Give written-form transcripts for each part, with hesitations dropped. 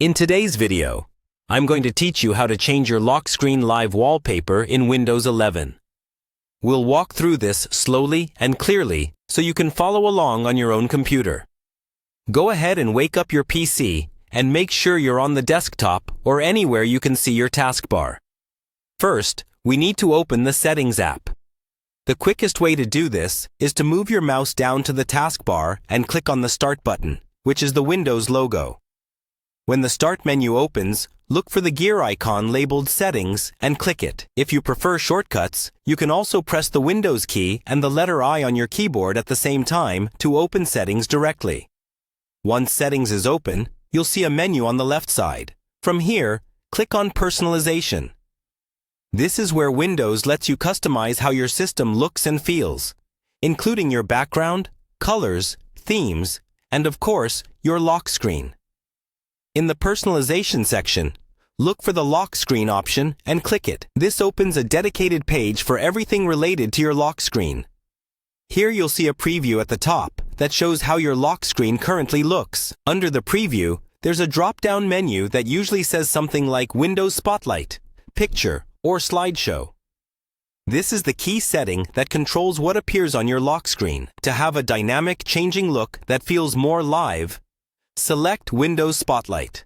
In today's video, I'm going to teach you how to change your lock screen live wallpaper in Windows 11. We'll walk through this slowly and clearly so you can follow along on your own computer. Go ahead and wake up your PC and make sure you're on the desktop or anywhere you can see your taskbar. First, we need to open the Settings app. The quickest way to do this is to move your mouse down to the taskbar and click on the Start button, which is the Windows logo. When the Start menu opens, look for the gear icon labeled Settings and click it. If you prefer shortcuts, you can also press the Windows key and the letter I on your keyboard at the same time to open Settings directly. Once Settings is open, you'll see a menu on the left side. From here, click on Personalization. This is where Windows lets you customize how your system looks and feels, including your background, colors, themes, and of course, your lock screen. In the Personalization section, look for the lock screen option and click it. This opens a dedicated page for everything related to your lock screen. Here you'll see a preview at the top that shows how your lock screen currently looks. Under the preview, there's a drop-down menu that usually says something like Windows Spotlight, Picture, or Slideshow. This is the key setting that controls what appears on your lock screen. To have a dynamic, changing look that feels more live, select Windows Spotlight.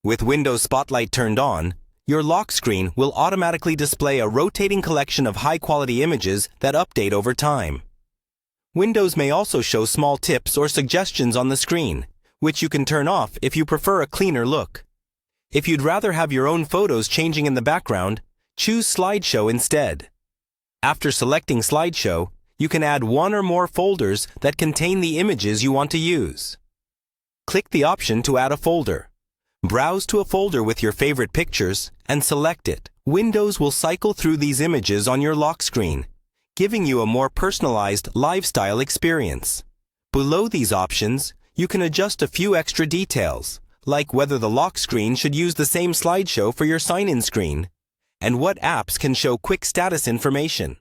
With Windows Spotlight turned on, your lock screen will automatically display a rotating collection of high-quality images that update over time. Windows may also show small tips or suggestions on the screen, which you can turn off if you prefer a cleaner look. If you'd rather have your own photos changing in the background, choose Slideshow instead. After selecting Slideshow, you can add one or more folders that contain the images you want to use. Click the option to add a folder. Browse to a folder with your favorite pictures and select it. Windows will cycle through these images on your lock screen, giving you a more personalized lifestyle experience. Below these options, you can adjust a few extra details, like whether the lock screen should use the same slideshow for your sign-in screen, and what apps can show quick status information.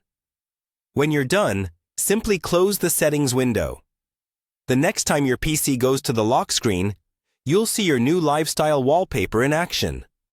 When you're done, simply close the settings window. The next time your PC goes to the lock screen, you'll see your new lifestyle wallpaper in action.